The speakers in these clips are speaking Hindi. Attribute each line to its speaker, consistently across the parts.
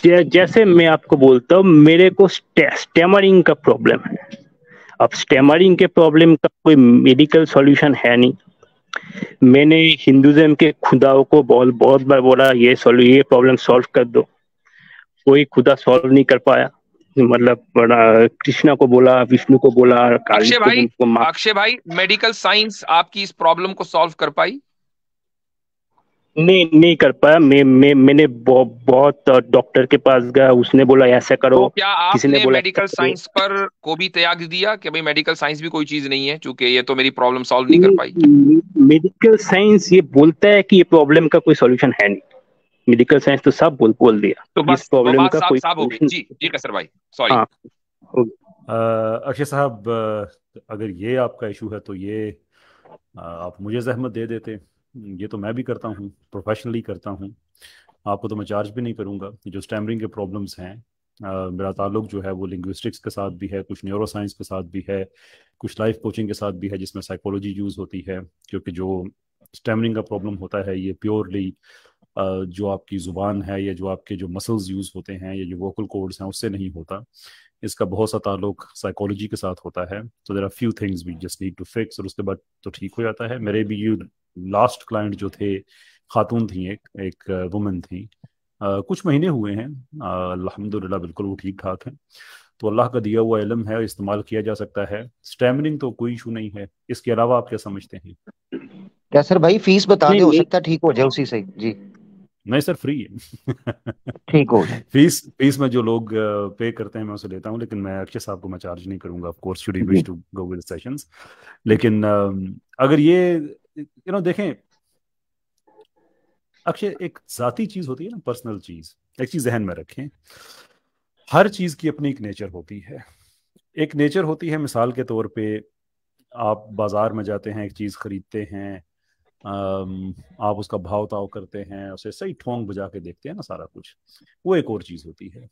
Speaker 1: जैसे मैं आपको बोलता हूँ, मेरे को स्टेमरिंग का प्रॉब्लम है। अब स्टेमरिंग के प्रॉब्लम का कोई मेडिकल सॉल्यूशन है नहीं। मैंने हिंदुइज्म के खुदाओं को बहुत बहुत बार बोला ये प्रॉब्लम सॉल्व कर दो, कोई खुदा सॉल्व नहीं कर पाया। मतलब बड़ा कृष्णा को बोला, विष्णु को बोला, काली
Speaker 2: अक्षय
Speaker 1: को,
Speaker 2: भाई,
Speaker 1: उनको
Speaker 2: अक्षय भाई, मेडिकल साइंस आपकी इस प्रॉब्लम को सॉल्व कर पाई?
Speaker 1: नहीं कर पाया। मैंने बहुत डॉक्टर के पास गया, उसने बोला ऐसा करो,
Speaker 2: तो क्या
Speaker 1: किसी ने
Speaker 2: आपने
Speaker 1: बोला ऐसा
Speaker 2: मेडिकल
Speaker 1: करो।
Speaker 2: साइंस पर को भी त्याग दिया कि भाई मेडिकल साइंस भी कोई चीज नहीं है, चूंकि ये तो मेरी प्रॉब्लम सॉल्व नहीं कर पाई?
Speaker 1: मेडिकल साइंस ये बोलता है कि ये प्रॉब्लम का कोई सॉल्यूशन है नहीं। मेडिकल साइंस तो सब बोल दिया
Speaker 2: तो
Speaker 1: इस
Speaker 2: बस तो
Speaker 1: प्रॉब्लम
Speaker 2: बात
Speaker 1: का
Speaker 2: साफ
Speaker 1: कोई
Speaker 2: साफ हो गई।
Speaker 1: सॉल्यूशन।
Speaker 2: जी जी कसर भाई, सॉरी।
Speaker 1: हाँ, हो गया।
Speaker 3: अक्षय साहब, अगर ये आपका इशू है तो ये आप मुझे जहमत दे देते। ये तो मैं भी करता हूँ, प्रोफेशनली करता हूँ। आपको तो मैं चार्ज भी नहीं करूँगा। ये जो स्टैमरिंग के प्रॉब्लम्स हैं, मेरा ताल्लुक जो है वो लिंग्विस्टिक्स के साथ भी है, कुछ न्यूरो साइंस के साथ भी है, कुछ लाइफ कोचिंग के साथ भी है जिसमें साइकोलॉजी यूज़ होती है। क्योंकि जो स्टैमरिंग का प्रॉब्लम होता है ये प्योरली जो आपकी ज़ुबान है या जो आपके जो मसल्स यूज़ होते हैं या जो वोकल कॉर्ड्स हैं उससे नहीं होता। इसका बहुत सा ताल्लुक साइकोलॉजी के साथ होता है। तो there are few things we just need to fix, और उसके बाद तो ठीक हो जाता है। मेरे भी ये लास्ट क्लाइंट जो थे, खातून थी, एक वुमन थी। कुछ महीने हुए हैं, अल्हम्दुलिल्लाह बिल्कुल वो ठीक ठाक हैं। तो अल्लाह का दिया हुआ इल्म है, इस्तेमाल किया जा सकता है। स्टैमरिंग तो कोई इशू नहीं है। इसके अलावा आप क्या समझते हैं?
Speaker 4: क्या सर भाई फीस बता
Speaker 1: नहीं
Speaker 4: दे, हो
Speaker 1: नहीं
Speaker 4: सकता है ठीक हो जाए उसी से जी।
Speaker 3: नहीं सर, फ्री है।
Speaker 4: ठीक हो जाए।
Speaker 3: फीस में जो लोग पे करते हैं मैं उसे लेता हूँ, लेकिन मैं अक्षय साहब को मैं चार्ज नहीं करूंगा, of course should you wish
Speaker 4: जी
Speaker 3: टू गो विद सेशंस। लेकिन अगर ये देखें अक्षय, एक जाती चीज होती है ना, पर्सनल चीज। एक चीज जहन में रखें, हर चीज की अपनी एक नेचर होती है। एक नेचर होती है, मिसाल के तौर पे आप बाजार में जाते हैं, एक चीज खरीदते हैं, आप उसका भाव ताव करते हैं, उसे सही ठोंग बजा के देखते हैं ना, सारा कुछ। वो एक और चीज होती है।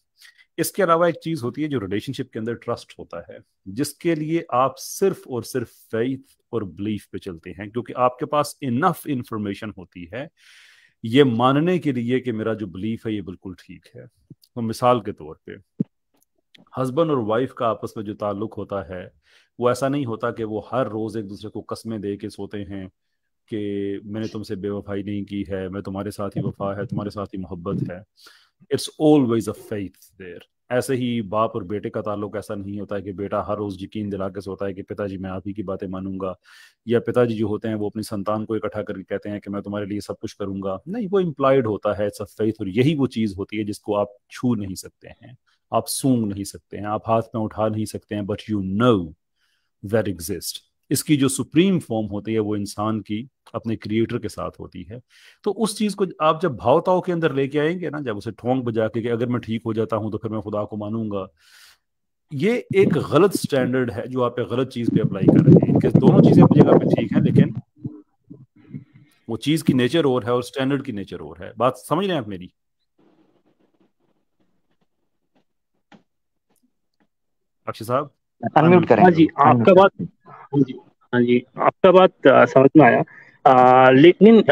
Speaker 3: इसके अलावा एक चीज होती है जो रिलेशनशिप के अंदर ट्रस्ट होता है, जिसके लिए आप सिर्फ और सिर्फ फेथ और बिलीफ पे चलते हैं, क्योंकि आपके पास इनफ इंफॉर्मेशन होती है ये मानने के लिए कि मेरा जो बिलीफ है ये बिल्कुल ठीक है। तो मिसाल के तौर पे हस्बैंड और वाइफ का आपस में जो ताल्लुक होता है वो ऐसा नहीं होता कि वो हर रोज एक दूसरे को कस्में दे के सोते हैं कि मैंने तुमसे बेवफाई नहीं की है, मैं तुम्हारे साथ ही वफा है, तुम्हारे साथ ही मोहब्बत है। It's always a faith there. ऐसे ही बाप और बेटे का ताल्लुक ऐसा नहीं होता है कि बेटा हर रोज यकीन दिला के सोता है कि पिताजी मैं आप ही की बातें मानूंगा, या पिताजी जो होते हैं वो अपनी संतान को इकट्ठा करके कहते हैं कि मैं तुम्हारे लिए सब कुछ करूंगा। नहीं, वो इम्प्लाइड होता है, इट्स अ फेथ। और यही वो चीज होती है जिसको आप छू नहीं सकते हैं, आप सूंघ नहीं सकते हैं, आप हाथ में उठा नहीं सकते हैं, but you know that exist. इसकी जो सुप्रीम फॉर्म होती है वो इंसान की अपने क्रिएटर के साथ होती है। तो उस चीज को आप जब भावताओं के अंदर लेके आएंगे ना, जब उसे ठोंक बजा के कि अगर मैं ठीक हो जाता हूं तो फिर मैं खुदा को मानूंगा, ये एक गलत स्टैंडर्ड है जो आप एक गलत चीज पे अप्लाई कर रहे हैं। इनके दोनों चीजें अपनी जगह पे ठीक है, लेकिन वो चीज की नेचर और है और स्टैंडर्ड की नेचर और है। बात समझ रहे हैं आप मेरी? अक्षय साहब
Speaker 4: अनम्यूट
Speaker 3: अनम्यूट
Speaker 4: करें।
Speaker 1: हाँ
Speaker 3: कीजिए।
Speaker 1: जी, आपका
Speaker 4: अनम्यूट
Speaker 1: बात, हाँ जी, हाँ जी, आपका बात समझ में आया। लेकिन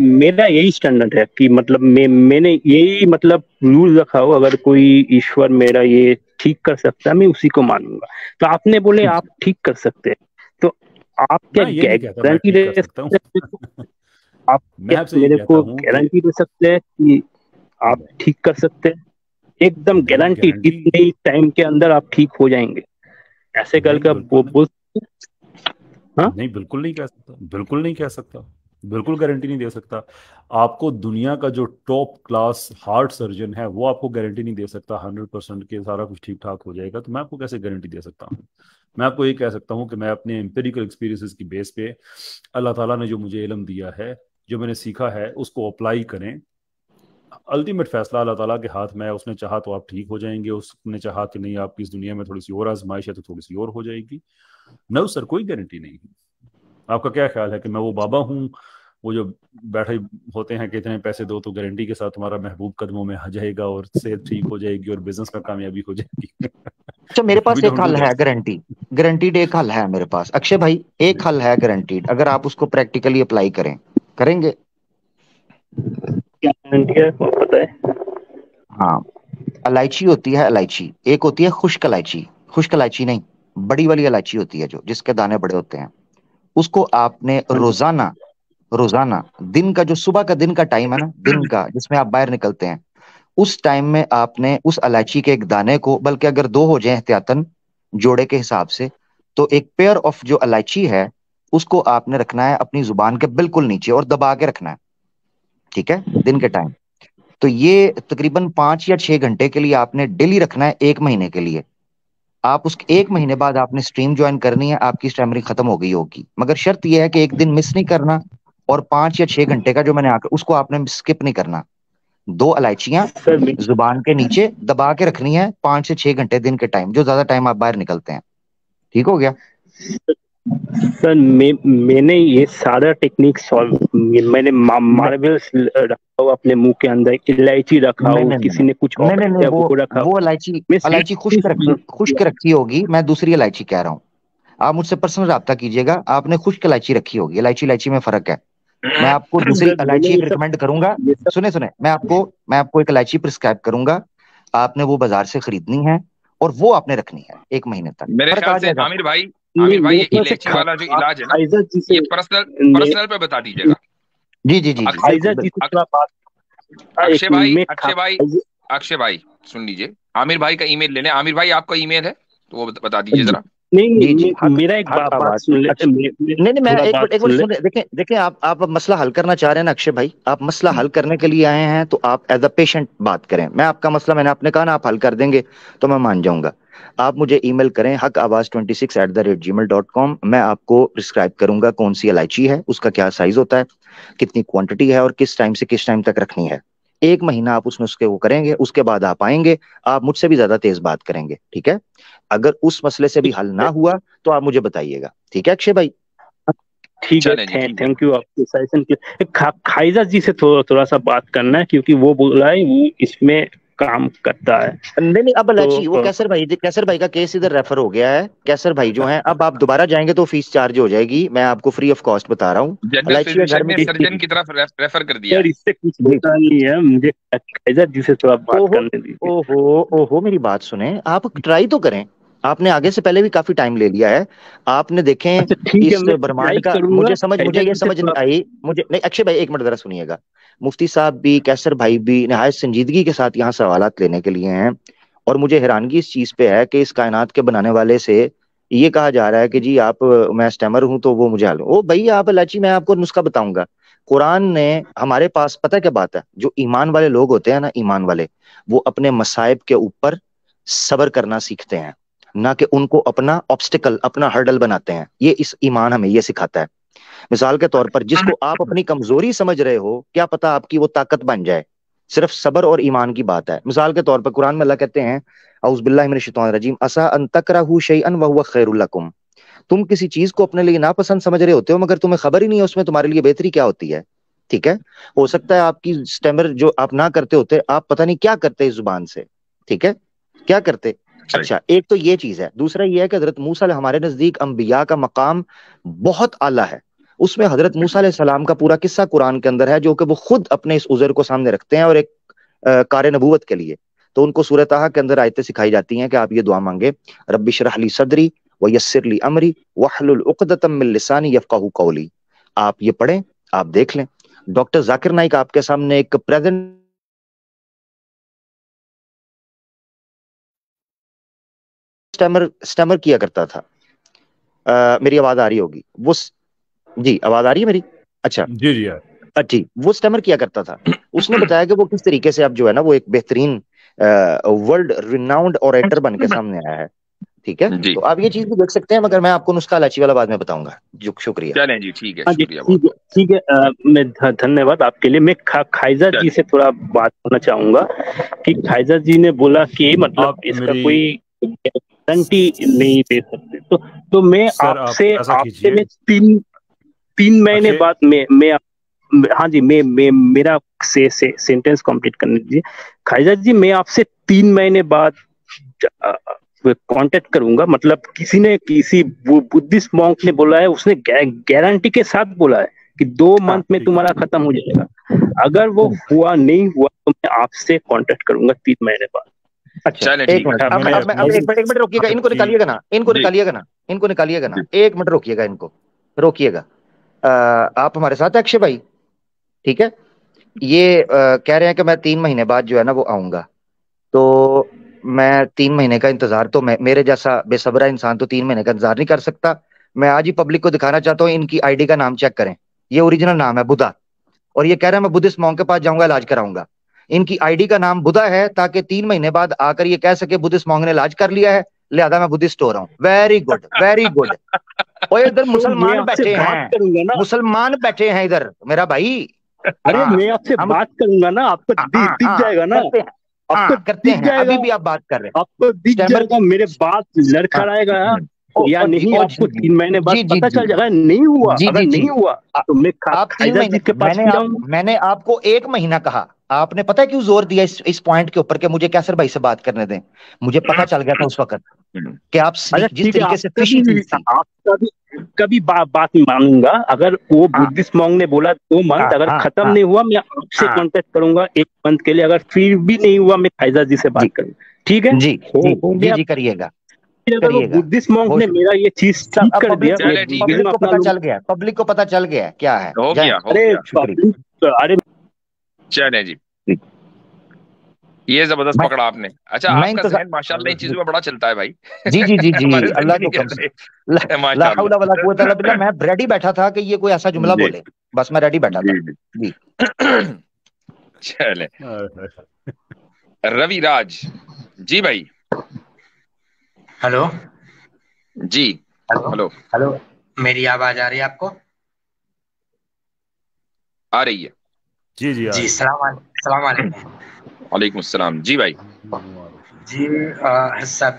Speaker 1: मेरा यही स्टैंडर्ड है कि मतलब मैंने यही मतलब रूल रखा हो, अगर कोई ईश्वर मेरा ये ठीक कर सकता है मैं उसी को मानूंगा। तो आपने बोले आप ठीक कर सकते हैं, तो आप क्या
Speaker 3: मैं ये नहीं कहता मैं
Speaker 1: गारंटी
Speaker 3: ठीक कर
Speaker 1: दे
Speaker 3: सकता
Speaker 1: सकते हैं?
Speaker 3: हूँ।
Speaker 1: आप
Speaker 3: मैं
Speaker 1: क्या
Speaker 3: आपसे ये
Speaker 1: मेरे
Speaker 3: कहता
Speaker 1: को
Speaker 3: हूँ कि
Speaker 1: गारंटी दे सकते हैं कि आप ठीक कर सकते हैं? एकदम
Speaker 3: नहीं,
Speaker 1: गारंटी,
Speaker 3: गारंटी
Speaker 1: इतने ही टाइम के अंदर आप ठीक हो जाएंगे, ऐसे कल
Speaker 3: नहीं,
Speaker 1: का
Speaker 3: बिल्कुल नहीं।
Speaker 1: बोल। हाँ,
Speaker 3: नहीं, बिल्कुल नहीं कह सकता, बिल्कुल नहीं कह सकता, बिल्कुल गारंटी नहीं दे सकता। आपको दुनिया का जो टॉप क्लास हार्ट सर्जन है वो आपको गारंटी नहीं दे सकता 100% के सारा कुछ ठीक ठाक हो जाएगा। तो मैं आपको कैसे गारंटी दे सकता हूँ? मैं आपको ये कह सकता हूँ कि मैं अपने एम्पिरिकल एक्सपीरियंसेस की बेस पे अल्लाह ताला ने जो मुझे इल्म दिया है, जो मैंने सीखा है, उसको अप्लाई करें। अल्टीमेट फैसला अल्लाह ताला के हाथ में है। उसने चाहा तो आप ठीक हो जाएंगे, उसने चाहा कि नहीं आपकी इस दुनिया में थोड़ी सी और आजमाइश है तो थोड़ी सी और हो जाएगी। नो सर, कोई गारंटी नहीं है। आपका क्या ख्याल है कि मैं वो बाबा हूँ, वो जो बैठे होते हैं कि इतने पैसे दो तो गारंटी के साथ तुम्हारा महबूब कदमों में आ जाएगा और सेहत ठीक हो जाएगी और बिजनेस में कामयाबी हो जाएगी?
Speaker 4: अच्छा मेरे
Speaker 3: वी
Speaker 4: पास एक
Speaker 3: डोंट डू
Speaker 4: हल है,
Speaker 3: दैट।
Speaker 4: गारंटीड एक हल है मेरे पास अक्षय भाई। एक हल है गारंटीड, अगर आप उसको प्रैक्टिकली अप्लाई करेंगे।
Speaker 1: क्या गारंटी है आपको पता है?
Speaker 4: हाँ, इलायची होती है इलायची, एक होती है खुश्क इलायची, खुश्क इलायची नहीं, बड़ी वाली इलायची होती है जो जिसके दाने बड़े होते हैं, उसको आपने
Speaker 1: हाँ जी।
Speaker 4: रोजाना रोजाना दिन का जो सुबह का दिन का टाइम है ना, दिन का जिसमें आप बाहर निकलते हैं, उस टाइम में आपने उस इलायची के एक दाने को, बल्कि अगर दो हो जाए एहतियातन जोड़े के हिसाब से, तो एक पेयर ऑफ जो इलायची है उसको आपने रखना है अपनी जुबान के बिल्कुल नीचे और दबा के रखना है, ठीक है, दिन के टाइम। तो ये तकरीबन 5 या 6 घंटे के लिए आपने डेली रखना है, 1 महीने के लिए। आप उसके 1 महीने बाद आपने स्ट्रीम ज्वाइन करनी है, आपकी स्टैमरिंग खत्म हो गई होगी, मगर शर्त यह है कि एक दिन मिस नहीं करना, और 5 या 6 घंटे का जो मैंने आकर उसको आपने स्किप नहीं करना। 2 इलायचियां
Speaker 1: सर
Speaker 4: जुबान के नीचे दबा के रखनी है 5 से 6 घंटे दिन के टाइम, जो ज्यादा टाइम आप बाहर निकलते हैं। ठीक हो गया?
Speaker 1: सर मैंने ये सारा टेक्निक सॉल्व, मैंने मार्बल्स रखा हो अपने मुंह के अंदर, इलायची रखा
Speaker 4: नहीं
Speaker 1: हो,
Speaker 4: नहीं
Speaker 1: किसी ने कुछ
Speaker 4: नहीं
Speaker 1: और
Speaker 4: नहीं नहीं,
Speaker 1: किया वो रखा हो।
Speaker 4: वो इलायची
Speaker 1: मैं
Speaker 4: इलायची खुश्क रखी होगी, मैं दूसरी इलायची कह रहा हूँ। आप मुझसे पर्सनल रब्ता कीजिएगा, आपने खुश्क इलायची रखी होगी, इलायची इलायची में फर्क है। मैं आपको दूसरी
Speaker 1: सर मैंने
Speaker 4: इलायची एक
Speaker 1: ये सब
Speaker 4: रिकमेंड करूंगा,
Speaker 1: ये सब
Speaker 4: सुने सुने, मैं आपको एक इलायची प्रिस्क्राइब करूंगा, आपने वो बाजार से खरीदनी है और वो आपने रखनी है 1 महीने तक,
Speaker 2: मेरे
Speaker 4: फर्क
Speaker 2: ख्याल
Speaker 4: आ
Speaker 2: से
Speaker 4: जाएगा।
Speaker 2: आमिर भाई
Speaker 1: मेरे
Speaker 2: ये
Speaker 1: ख्याल से
Speaker 2: इलायची वाला जो इलाज है ना,
Speaker 1: खाइजा जी से
Speaker 2: ये पर्सनल
Speaker 1: ने-
Speaker 2: पर्सनल पे बता दीजिएगा।
Speaker 4: जी जी जी जी,
Speaker 2: अक्ष-
Speaker 1: खाइजा
Speaker 4: बिल्कुल
Speaker 1: जी से
Speaker 4: बिल्कुल।
Speaker 1: थोड़ा बात, एक
Speaker 2: अक्षय भाई
Speaker 1: मैं
Speaker 2: अक्षय भाई सुन लीजिए, आमिर भाई का ईमेल लेने, आमिर भाई आपका ईमेल है तो वो बता दीजिए
Speaker 1: जी
Speaker 2: जरा।
Speaker 1: नहीं
Speaker 4: जी जी,
Speaker 1: नहीं, मेरा एक
Speaker 4: हक
Speaker 1: बात
Speaker 4: आवाज।
Speaker 1: सुन ले,
Speaker 4: अच्छा, नहीं नहीं, मैं
Speaker 1: थोड़ा
Speaker 4: एक
Speaker 1: बात
Speaker 4: मिनट
Speaker 1: सुन ले।
Speaker 4: सुन, देखें देखें, आप मसला हल करना चाह रहे हैं ना अक्षय भाई, आप मसला हल करने के लिए आए हैं तो आप एज अ पेशेंट बात करें। मैं आपका मसला, मैंने आपने कहा ना आप हल कर देंगे तो मैं मान जाऊंगा। आप मुझे ईमेल करें hakawaaz26@gmail.com, मैं आपको प्रिस्क्राइब करूंगा कौन सी इलायची है, उसका क्या साइज होता है, कितनी क्वांटिटी है और किस टाइम से किस टाइम तक रखनी है। 1 महीना आप उसमें उसके वो करेंगे, उसके बाद आप आएंगे, आप मुझसे भी ज्यादा तेज बात करेंगे, ठीक है? अगर उस मसले से भी हल ना हुआ तो आप मुझे बताइएगा, ठीक है अक्षय भाई?
Speaker 1: ठीक है,
Speaker 2: चलें जी, ठीक है।
Speaker 1: थैंक यू आपके सजेशन के। खाइजा जी से थोड़ा सा बात करना है, क्योंकि वो बोला है वो इसमें काम करता है।
Speaker 4: नहीं नहीं, अब इलायची वो
Speaker 1: तो
Speaker 4: कैसर भाई का केस इधर रेफर हो गया है, कैसर भाई जो हैं, अब आप दोबारा जाएंगे तो फीस चार्ज हो जाएगी, मैं आपको फ्री ऑफ कॉस्ट बता रहा हूँ।
Speaker 2: जनरल
Speaker 4: इलायची का घर
Speaker 2: फिजिशियन
Speaker 4: में
Speaker 2: ने सर्जन की तरफ रेफर कर दिया
Speaker 1: सर
Speaker 2: है।
Speaker 1: इससे कुछ
Speaker 4: जी,
Speaker 1: होता नहीं है, मुझे खाइजा जी से थोड़ा बात
Speaker 4: ओहो
Speaker 1: करने दीजिए।
Speaker 4: ओहो ओहो, मेरी बात सुने, आप ट्राई तो करें, आपने आगे से पहले भी काफी टाइम ले लिया है, आपने देखें
Speaker 1: अच्छा ठीक है,
Speaker 4: इस
Speaker 1: मैं
Speaker 4: ब्रह्मांड
Speaker 1: ट्राई
Speaker 4: का,
Speaker 1: करूंगा
Speaker 4: मुझे
Speaker 1: खाइजा
Speaker 4: ये
Speaker 1: जी से
Speaker 4: समझ नहीं
Speaker 1: थोड़ा।
Speaker 4: आई, मुझे नहीं, अक्षय भाई एक मिनट जरा सुनिएगा, मुफ्ती साहब भी कैसर भाई भी निहायत संजीदगी के साथ यहाँ सवालात लेने के लिए हैं, और मुझे हैरानगी इस चीज पे है कि इस कायनात के बनाने वाले से ये कहा जा रहा है कि जी आप, मैं स्टैमर हूं तो वो मुझे हाल, ओ भाई आप इलायची, मैं आपको नुस्खा बताऊंगा। कुरान ने हमारे पास, पता है क्या बात है, जो ईमान वाले लोग होते हैं ना, ईमान वाले, वो अपने मसाइब के ऊपर सब्र करना सीखते हैं, ना कि उनको अपना ऑब्स्टिकल, अपना हर्डल बनाते हैं। ये इस ईमान हमें ये सिखाता है। मिसाल के तौर पर जिसको आप अपनी कमजोरी समझ रहे हो, क्या पता आपकी वो ताकत बन जाए। सिर्फ सब्र और ईमान की बात है। मिसाल के तौर पर कुरान में अल्लाह कहते हैं, औज़ु बिल्लाहि मिनश शैतानिर रजीम, असा अन तकरहू शैअन व हुवा खैरुल लकुम, तुम किसी चीज को अपने लिए नापसंद समझ रहे होते हो मगर तुम्हें खबर ही नहीं है उसमें तुम्हारे लिए बेहतरी क्या होती है, ठीक है? हो सकता है आपकी स्टेमर जो आप ना करते होते, आप पता नहीं क्या करते इस जुबान से, ठीक है, क्या करते। अच्छा, एक तो ये चीज है, दूसरा ये है कि हजरत मूसा हमारे नजदीक अंबिया का मकाम बहुत आला है, उसमें हजरत मूसा अलैहि सलाम का पूरा किस्सा कुरान के अंदर है, जो कि वो खुद अपने इस उज़र को सामने रखते हैं और एक कार नबूवत के लिए, तो उनको सूरह ताहा के अंदर आयतें सिखाई जाती हैं कि आप ये दुआ मांगे, रब्बि इश्रह ली सदरी व यस्सिर ली अमरी वहलुल उक़दतम मिन लिसानी यफ़क़हू क़ौली। आप ये पढ़ें, आप देख लें। डॉक्टर जाकिर नाइक आपके सामने एक प्रेजेंट स्टैमर किया करता था। मेरी आवाज आ रही होगी वो, जी आवाज आ रही है मेरी? अच्छा
Speaker 3: जी जी यार,
Speaker 4: जी, वो स्टैमर किया करता था। उसने बताया कि वो किस तरीके से अब जो है ना, वो एक बेहतरीन वर्ल्ड रिनाउंड ऑरेटर बन के सामने आया है, ठीक है?
Speaker 2: जी
Speaker 4: तो आप ये चीज भी देख सकते हैं, मगर मैं आपको नुस्खा इलायची वाला बाद में बताऊंगा। शुक्रिया।
Speaker 2: चलें जी, ठीक है,
Speaker 1: हाँ जी
Speaker 2: शुक्रिया बहुत।
Speaker 1: ठीक है, मैं धन्यवाद आपके लिए। मैं खाइजा जी से थोड़ा बात करना चाहूंगा कि खाइजा जी ने बोला कि मतलब
Speaker 3: आप
Speaker 1: इसका
Speaker 3: मेरी,
Speaker 1: कोई गारंटी नहीं दे सकते, तो मैं
Speaker 3: सर आप
Speaker 1: आपसे
Speaker 3: ऐसा
Speaker 1: आपसे
Speaker 3: कीजिए
Speaker 1: मैं तीन महीने
Speaker 3: अक्षय,
Speaker 1: बाद हाँ जी, मैं मेरा सेंटेंस कंप्लीट करने दीजिए। खाइजा जी, मैं आपसे 3 महीने बाद कांटेक्ट करूंगा। मतलब किसी बुद्धिस्ट मॉन्क ने बोला है, उसने गारंटी के साथ बोला है कि 2 मंथ में
Speaker 3: ठीक है,
Speaker 1: तुम्हारा खत्म हो जाएगा। अगर वो हुआ नहीं हुआ तो मैं आपसे कांटेक्ट करूंगा 3 महीने बाद।
Speaker 4: अच्छा
Speaker 2: चले
Speaker 4: एक
Speaker 2: ठीक है।
Speaker 4: मिनट,
Speaker 1: हाँ,
Speaker 4: अब
Speaker 1: मैं
Speaker 4: अब एक मिनट रोकिएगा, इनको
Speaker 3: आपकी
Speaker 4: निकालिएगा ना, इनको
Speaker 2: जी
Speaker 4: निकालिएगा ना, इनको निकालिएगा ना,
Speaker 2: जी
Speaker 4: एक मिनट रोकिएगा, इनको रोकिएगा। आप हमारे साथ हैं, अक्षय भाई? ठीक है। ये कह रहे हैं कि मैं 3 महीने बाद जो है ना वो आऊंगा। तो मैं 3 महीने का इंतजार, तो मैं, मेरे जैसा बेसब्रा इंसान तो 3 महीने का इंतजार नहीं कर सकता। मैं आज ही पब्लिक को दिखाना चाहता हूँ, इनकी आईडी का नाम चेक करें। ये ओरिजिनल नाम है बुधा, और ये कह रहा है मैं बुद्धिस्ट मॉन्क के पास जाऊंगा, इलाज कराऊंगा। इनकी आईडी का नाम बुधा है, ताकि 3 महीने बाद आकर ये कह सके बुद्धिस्ट मॉन्क ने इलाज कर लिया है, लिहाजा मैं बुद्धिस्ट हो रहा हूँ। Very good, very good. और इधर
Speaker 1: तो मैं
Speaker 4: मुसलमान
Speaker 1: आपसे
Speaker 4: बैठे
Speaker 1: बात
Speaker 4: हैं,
Speaker 1: करूंगा ना।
Speaker 4: मुसलमान बैठे हैं इधर मेरा भाई।
Speaker 1: अरे
Speaker 4: हाँ,
Speaker 1: मैं आपसे
Speaker 4: हम,
Speaker 1: बात करूंगा ना, आपको दिख
Speaker 4: हाँ
Speaker 1: दिख
Speaker 4: हाँ
Speaker 1: जाएगा ना,
Speaker 4: करते हैं,
Speaker 1: आपको
Speaker 4: हाँ करते
Speaker 1: दिख
Speaker 4: हैं,
Speaker 1: जाएगा,
Speaker 4: अभी भी आप बात कर रहे हैं।
Speaker 1: आपको दिख
Speaker 4: स्टैमर,
Speaker 1: जाएगा मेरे बात
Speaker 4: हाँ,
Speaker 1: लड़खड़ाएगा या
Speaker 4: ओ जी,
Speaker 1: नहीं,
Speaker 4: ओ
Speaker 1: आपको
Speaker 4: जी
Speaker 1: 3 महीने बाद
Speaker 4: जी जी
Speaker 1: पता
Speaker 4: जी
Speaker 1: चल जाएगा। नहीं हुआ,
Speaker 4: जी
Speaker 1: अगर
Speaker 4: जी जी।
Speaker 1: नहीं हुआ
Speaker 4: आ-
Speaker 1: तो मैं
Speaker 4: आप तीन
Speaker 1: खाइजा
Speaker 4: महीने
Speaker 1: जी के पास भी जाऊंगा।
Speaker 4: मैंने आपको 1 महीना कहा। आपने पता है क्यों जोर दिया इस पॉइंट के ऊपर कि मुझे कैसर भाई से बात करने दें? मुझे पता चल गया था उस वक्त कि आप
Speaker 1: अच्छा
Speaker 4: जिस
Speaker 1: ठीक है,
Speaker 4: तरीके से फिशी चीज थी।
Speaker 1: आपका भी कभी बात मानूंगा। अगर वो
Speaker 4: हाँ
Speaker 1: बुद्धिस्ट मॉन्ग ने बोला 2 मंथ,
Speaker 4: हाँ
Speaker 1: अगर
Speaker 4: हाँ
Speaker 1: खत्म
Speaker 4: हाँ
Speaker 1: नहीं हुआ मैं आपसे
Speaker 4: हाँ
Speaker 1: कांटेक्ट करूंगा 1 मंथ के लिए, अगर फिर भी नहीं हुआ मैं खाइजा जी से
Speaker 4: जी
Speaker 1: बात करूंगा। ठीक है,
Speaker 4: जी जी
Speaker 1: हो
Speaker 4: जी
Speaker 1: गया।
Speaker 4: जी, करिएगा,
Speaker 1: फिर अगर वो
Speaker 4: करिएगा।
Speaker 1: बुद्धिस्ट मॉन्क
Speaker 4: हो
Speaker 1: ने मेरा ये चीज
Speaker 4: सब,
Speaker 1: ठीक
Speaker 4: अब
Speaker 1: कर दिया, मैं
Speaker 2: चले ठीक है,
Speaker 1: बिल
Speaker 4: पब्लिक
Speaker 1: में
Speaker 4: को
Speaker 1: अपना
Speaker 4: पता
Speaker 1: लूंगा।
Speaker 4: चल गया, पब्लिक को पता चल गया क्या है,
Speaker 2: हो
Speaker 4: जाए।
Speaker 2: गया हो
Speaker 1: अरे
Speaker 2: गया।
Speaker 4: शुक्रिया।
Speaker 1: अरे
Speaker 2: चले जी,
Speaker 4: जी।
Speaker 2: ये जबरदस्त
Speaker 4: मैं
Speaker 2: पकड़ा आपने। अच्छा,
Speaker 4: मैं
Speaker 2: आपका
Speaker 4: इंतजार,
Speaker 2: जहन माशाल्लाह इन चीजों में बड़ा चलता है भाई।
Speaker 4: जी जी जी जी,
Speaker 2: हमारे जहन
Speaker 4: अल्लाह
Speaker 2: में
Speaker 4: के
Speaker 2: नहीं
Speaker 4: हुक्म से। ला,
Speaker 2: चलते
Speaker 4: ला हौला वला कुव्वता इल्ला बिल्लाह।
Speaker 2: माशाल्लाह।
Speaker 4: मैं रेडी बैठा था कि ये कोई ऐसा जुमला
Speaker 2: जी
Speaker 4: बोले, बस मैं रेडी बैठा था।
Speaker 2: जी जी।
Speaker 4: जी।
Speaker 2: चले, रवि राज जी भाई।
Speaker 5: हेलो।
Speaker 2: जी
Speaker 5: हेलो।
Speaker 2: Hello,
Speaker 5: hello. मेरी आवाज आ रही है आपको?
Speaker 2: आ रही है।
Speaker 3: जी जी आ
Speaker 5: जी,
Speaker 3: रही
Speaker 5: सलाम वालेकुम।
Speaker 2: वालेकुम अस्सलाम जी भाई।
Speaker 5: जी, सब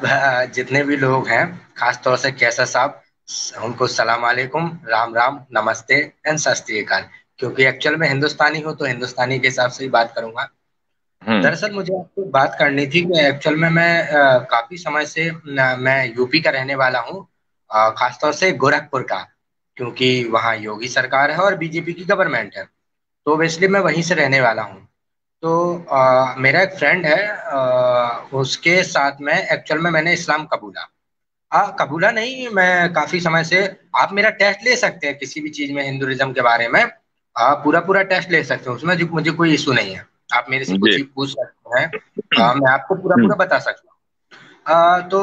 Speaker 5: जितने भी लोग हैं, खास तौर से कैसर साहब, उनको सलाम वालेकुम, राम राम, नमस्ते एंड सत श्री अकाल। क्योंकि एक्चुअल में हिंदुस्तानी हो तो हिंदुस्तानी के हिसाब से ही बात करूंगा। दरअसल मुझे आपसे बात करनी थी कि एक्चुअल में मैं काफी समय से मैं यूपी का रहने वाला हूँ, खासतौर से गोरखपुर का, क्योंकि वहाँ योगी सरकार है और बीजेपी की गवर्नमेंट है। तो बेसिकली मैं वहीं से रहने वाला हूँ। तो मेरा एक फ्रेंड है, उसके साथ में एक्चुअल में मैंने इस्लाम कबूला। कबूला नहीं, मैं काफी समय से, आप मेरा टेस्ट ले सकते हैं किसी भी चीज में हिंदुइज्म के बारे में, पूरा पूरा टेस्ट ले सकते हैं, उसमें मुझे कोई इशू नहीं है। आप मेरे से कुछ
Speaker 2: जी
Speaker 5: ही पूछ सकते हैं, मैं आपको पूरा पूरा बता सकता हूँ। तो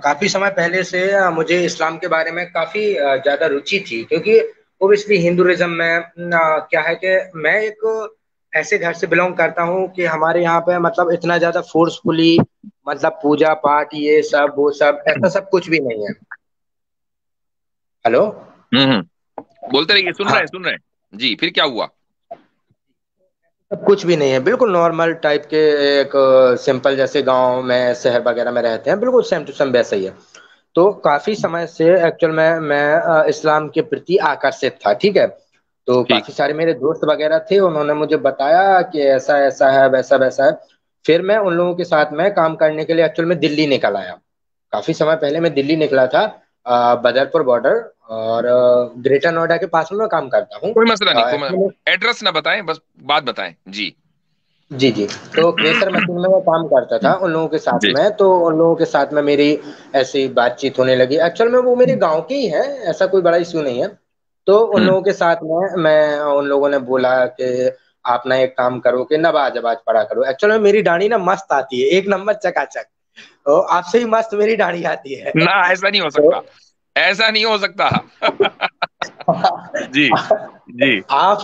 Speaker 5: काफी समय पहले से मुझे इस्लाम के बारे में काफी ज्यादा रुचि थी, क्योंकि ओबियसली हिंदुइज्म में क्या है कि मैं एक ऐसे घर से बिलोंग करता हूँ कि हमारे यहाँ पे मतलब इतना ज्यादा फोर्सफुली मतलब पूजा पाठ ये सब वो सब ऐसा सब कुछ भी नहीं है। हेलो।
Speaker 2: बोलते रहिए,
Speaker 5: हाँ,
Speaker 2: सुन रहे हैं जी। फिर क्या हुआ?
Speaker 5: सब कुछ भी नहीं है, बिल्कुल नॉर्मल टाइप के, एक सिंपल जैसे गांव में शहर वगैरह में रहते हैं, बिल्कुल सेम टू सेम वैसा ही है। तो काफी समय से एक्चुअल में मैं इस्लाम के प्रति आकर्षित था, ठीक है। तो
Speaker 2: ठीक।
Speaker 5: काफी सारे मेरे दोस्त वगैरह थे, उन्होंने मुझे बताया कि ऐसा ऐसा है, वैसा वैसा है। फिर मैं उन लोगों के साथ में काम करने के लिए एक्चुअल में दिल्ली निकल आया। काफी समय पहले मैं दिल्ली निकला था, बदरपुर बॉर्डर और ग्रेटर नोएडा के पास में मैं काम करता हूँ।
Speaker 2: कोई मसला नहीं,
Speaker 5: एक्चुअली
Speaker 2: एड्रेस ना बताएं, बस बात बताएं जी।
Speaker 5: जी जी, तो क्रेशर मशीन में मैं काम करता था उन लोगों के साथ
Speaker 2: जी।
Speaker 5: में, तो उन लोगों के साथ में मेरी ऐसी बातचीत होने लगी। एक्चुअल में वो मेरे गांव के ही हैं, ऐसा कोई बड़ा इशू नहीं है। तो उन लोगों के साथ में मैं, उन लोगों ने बोला कि आप ना एक काम करो कि नवाज आवाज पढ़ा करो। एक्चुअल में मेरी दाढ़ी ना मस्त आती है, एक नंबर चकाचक। तो आपसे ही मस्त मेरी दाढ़ी आती है।
Speaker 2: ना, ऐसा नहीं हो
Speaker 5: तो
Speaker 2: सकता, ऐसा नहीं हो सकता। जी जी।
Speaker 5: आप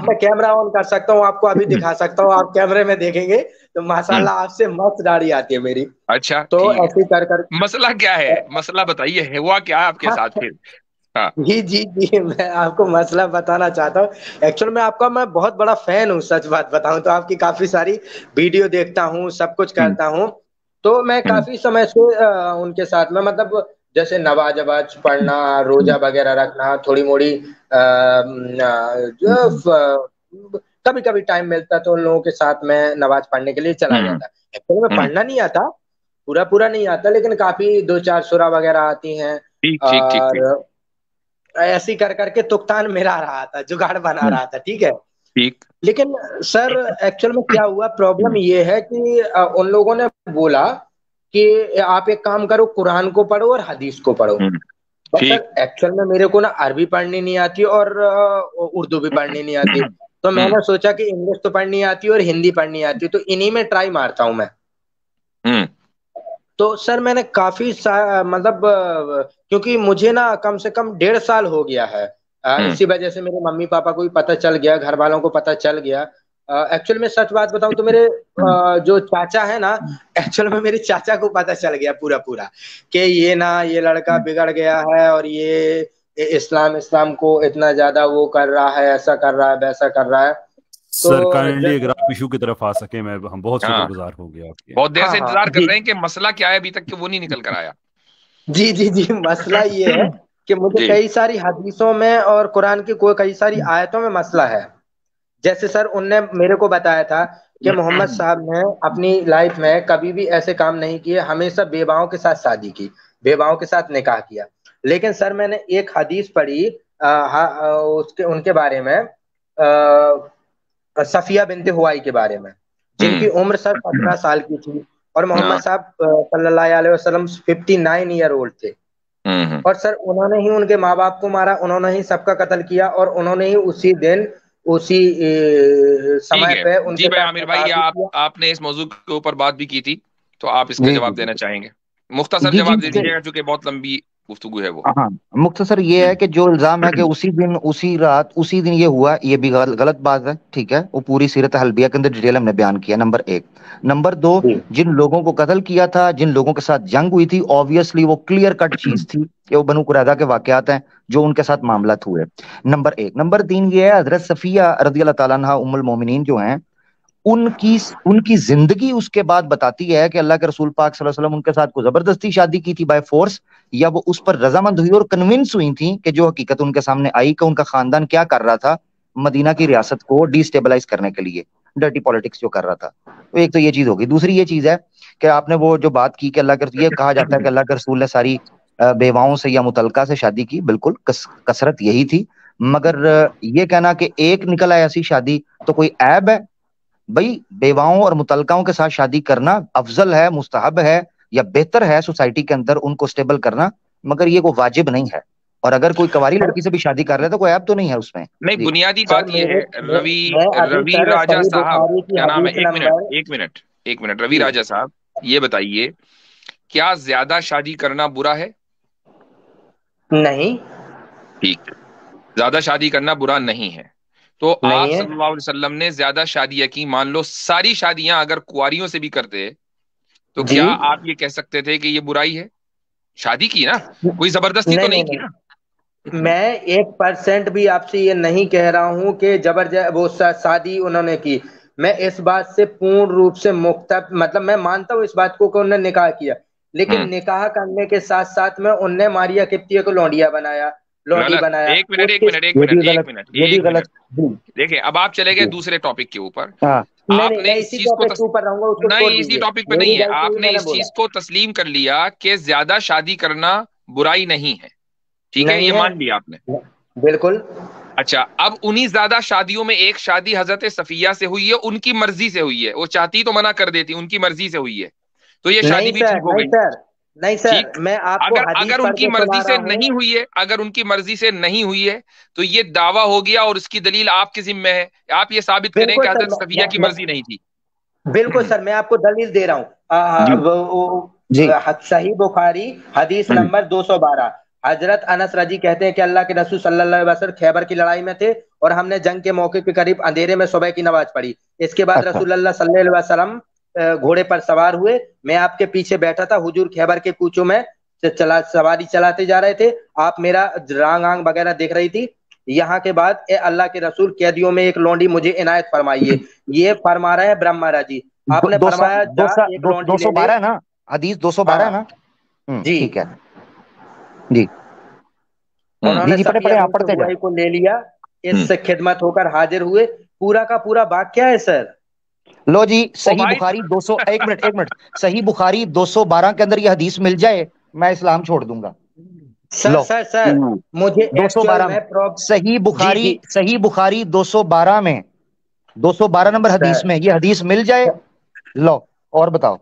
Speaker 5: मैं कैमरा ऑन कर सकता हूँ, आपको अभी दिखा सकता हूँ, आप कैमरे में देखेंगे तो माशाल्लाह आपसे मस्त दाढ़ी आती है मेरी।
Speaker 2: अच्छा
Speaker 5: तो
Speaker 2: ठीक
Speaker 5: ऐसे ही
Speaker 2: है,
Speaker 5: कर
Speaker 2: मसला क्या है, मसला बताइए, है हुआ क्या है आपके साथ
Speaker 5: हाँ,
Speaker 2: फिर? हाँ।
Speaker 5: जी जी जी, मैं आपको मसला बताना चाहता हूँ। एक्चुअल में आपका मैं बहुत बड़ा फैन हूँ, सच बात बताऊं तो आपकी काफी सारी वीडियो देखता हूँ, सब कुछ
Speaker 2: हम्म,
Speaker 5: करता हूँ। तो मैं
Speaker 2: हम्म,
Speaker 5: काफी समय से उनके साथ में मतलब जैसे नवाज अवाज पढ़ना, रोजा वगैरह रखना, थोड़ी मोड़ी जो कभी कभी टाइम मिलता तो उन लोगों के साथ में नमाज पढ़ने के लिए चला
Speaker 2: हम्म,
Speaker 5: जाता। एक्चुअली में
Speaker 2: हम्म,
Speaker 5: पढ़ना नहीं आता, पूरा पूरा नहीं आता, लेकिन काफी दो चार सूरा वगैरह आती हैं।
Speaker 2: ठीक ठीक ठीक ठीक।
Speaker 5: और ऐसे ही कर करके तुकतान मेरा रहा था, जुगाड़ बना
Speaker 2: हम्म,
Speaker 5: रहा था, ठीक है।
Speaker 2: ठीक।
Speaker 5: लेकिन सर एक्चुअल में क्या हुआ, प्रॉब्लम ये है कि उन लोगों ने बोला कि आप एक काम करो, कुरान को पढ़ो और हदीस को पढ़ो। बट
Speaker 2: ठीक।
Speaker 5: सर एक्चुअल में मेरे को ना अरबी पढ़नी नहीं आती और उर्दू भी पढ़नी नहीं आती, तो मैंने सोचा कि इंग्लिश तो पढ़नी आती है और हिंदी पढ़नी आती है, तो इन्हीं में ट्राई मारता हूं मैं। तो सर मैंने काफी मतलब क्योंकि मुझे ना कम से कम 1.5 साल हो गया है, इसी वजह से मेरे मम्मी पापा को भी पता चल गया, घर वालों को पता चल गया। एक्चुअल में सच बात बताऊं तो मेरे जो चाचा है ना, एक्चुअल में मेरे चाचा को पता चल गया पूरा पूरा कि ये लड़का बिगड़ गया है और ये इस्लाम को इतना ज्यादा वो कर रहा है, ऐसा कर रहा है, वैसा कर रहा है।
Speaker 3: सर काइंडली अगर आप इशू की तरफ आ सके, हम बहुत शुक्रगुजार हो गए आपके।
Speaker 2: बहुत देर से इंतजार कर रहे हैं कि मसला क्या है, अभी तक कि वो नहीं निकल कर आया।
Speaker 5: जी जी जी, मसला ये है कि मुझे कई सारी हदीसों में और कुरान की कई सारी आयतों में मसला है। जैसे सर उनने मेरे को बताया था कि मोहम्मद साहब ने अपनी लाइफ में कभी भी ऐसे काम नहीं किए, हमेशा बेवाओं के साथ शादी की, बेवाओं के साथ निकाह किया। लेकिन सर मैंने एक हदीस पढ़ी उसके उनके बारे में, सफिया बिनते हुआई के बारे में, जिनकी उम्र सर 17 साल की थी और मोहम्मद साहब सल्लल्लाहु अलैहि वसल्लम 59 ईयर ओल्ड थे। और सर उन्होंने ही उनके माँ बाप को मारा, उन्होंने ही सबका कत्ल किया और उन्होंने ही उसी दिन उसी समय पे उनके
Speaker 2: जी भाई आमिर भाई, आपने इस मौजूद के ऊपर बात भी की थी, तो आप इसका जवाब देना चाहेंगे? मुख्तसर जवाब दे दीजिएगा क्योंकि बहुत लंबी गुफ्तगू है वो।
Speaker 4: हाँ, मुख्तसर ये है कि जो इल्जाम है कि उसी दिन उसी रात उसी दिन ये हुआ, ये भी गलत बात है। ठीक है, वो पूरी सीरत हल्बिया के अंदर डिटेल हमने बयान किया, नंबर 1। नंबर 2, जिन लोगों को कत्ल किया था, जिन लोगों के साथ जंग हुई थी, ऑब्वियसली वो क्लियर कट चीज थी कि वो बनु कुरैदा के वाकयात हैं जो उनके साथ मामला हुए। नंबर 1। नंबर 3 ये है, हजरत सफिया रज़ी अल्लाह ताला अन्हा उम्मुल मोमिनीन जो हैं, उनकी जिंदगी उसके बाद बताती है कि अल्लाह के रसूल पाक सल्लल्लाहु अलैहि वसल्लम उनके साथ को जबरदस्ती शादी की थी बाय फोर्स, या वो उस पर रजामंद हुई और कन्विंस हुई थी कि जो हकीकत उनके सामने आई कि उनका खानदान क्या कर रहा था मदीना की रियासत को डिस्टेबलाइज करने के लिए, डर्टी पॉलिटिक्स जो कर रहा था। तो एक तो ये चीज होगी। दूसरी ये चीज है कि आपने वो जो बात की कि अल्लाह के, ये कहा जाता है कि अल्लाह के रसूल ने सारी बेवाओं से या मुतलका से शादी की, बिल्कुल कसरत यही थी। मगर ये कहना कि एक निकल आए ऐसी शादी तो कोई ऐब है? भाई बेवाओं और मुतलकाओं के साथ शादी करना अफजल है, मुस्तहब है या बेहतर है सोसाइटी के अंदर उनको स्टेबल करना, मगर ये कोई वाजिब नहीं है। और अगर कोई कुंवारी लड़की से भी शादी कर रहा है तो कोई ऐप तो नहीं है उसमें।
Speaker 2: नहीं, बुनियादी बात ये है, रवि राजा साहब, क्या नाम है, एक मिनट रवि राजा साहब, ये बताइए क्या ज्यादा शादी करना बुरा है?
Speaker 5: नहीं,
Speaker 2: ठीक, ज्यादा शादी करना बुरा नहीं है। तो आप सल्लल्लाहु अलैहि वसल्लम ने ज्यादा शादियां की, मान लो सारी शादियां अगर कुंवारियों से भी करते तो क्या आप ये कह सकते थे कि ये बुराई है? शादी की ना, कोई जबरदस्ती तो नहीं की ना।
Speaker 5: मैं 1% भी आपसे ये नहीं कह रहा हूं कि जबरदस्त वो शादी उन्होंने की। मैं इस बात से पूर्ण रूप से मुक्त, मतलब मैं मानता हूँ इस बात को कि उन्होंने निकाह किया, लेकिन निकाह करने के साथ साथ में उनने मारिया किप्तिया को लौंडिया बनाया, लौंडी बनाया।
Speaker 2: एक मिनट ये भी गलत। देखिए अब आप चले गए दूसरे टॉपिक के ऊपर। आपने इस चीज को नहीं, इसी टॉपिक पे नहीं है, आपने इस चीज को तस्लीम कर लिया कि ज्यादा शादी करना बुराई नहीं है, ठीक है, ये मान लिया आपने,
Speaker 5: बिल्कुल।
Speaker 2: अच्छा, अब उन्हीं ज्यादा शादियों में एक शादी हजरत सफिया से हुई है, उनकी मर्जी से हुई है, वो चाहती तो मना कर देती, उनकी मर्जी से हुई है, तो ये शादी भी ठीक हो गई।
Speaker 5: नहीं सर, मैं आपको
Speaker 2: अगर उनकी मर्जी से नहीं हुई है, अगर उनकी मर्जी से नहीं हुई है तो ये दावा हो गया और उसकी दलील आपके जिम्मे है, आप ये साबित करें कि हजरत सफिया की मर्जी नहीं थी।
Speaker 5: बिल्कुल सर, मैं आपको दलील दे रहा हूँ। सही बुखारी हदीस नंबर 212, हजरत अनस रजी कहते हैं कि अल्लाह के रसूल सल्लल्लाहु अलैहि वसल्लम खैबर की लड़ाई में थे और हमने जंग के मौके के करीब अंधेरे में सुबह की नमाज पढ़ी। इसके बाद रसूलुल्लाह सल्लल्लाहु अलैहि वसल्लम घोड़े पर सवार हुए, मैं आपके पीछे बैठा था, हुजूर खैबर के कूचों में सवारी चलाते जा रहे थे, आप मेरा रांग आंग वगैरह देख रही थी। यहाँ के बाद ए अल्लाह के रसूल, कैदियों में एक लौंडी मुझे इनायत फरमाइए। ये फरमा रहा है ब्रह्मा जी, आपने फरमाया
Speaker 4: 212 ना, हदीस 212 ना।
Speaker 5: जी
Speaker 4: ठीक है जी।
Speaker 5: उन्होंने सफिया को ले लिया, इससे खिदमत होकर हाजिर हुए। पूरा का पूरा वाक्या है सर।
Speaker 4: लो जी, सही बुखारी 200, एक मिनट, सही बुखारी 212 के अंदर ये हदीस मिल जाए, मैं इस्लाम छोड़ दूंगा।
Speaker 5: सर मुझे
Speaker 4: 212 में सही बुखारी 212 में 212 नंबर हदीस में, ये हदीस मिल जाए, लो और बताओ।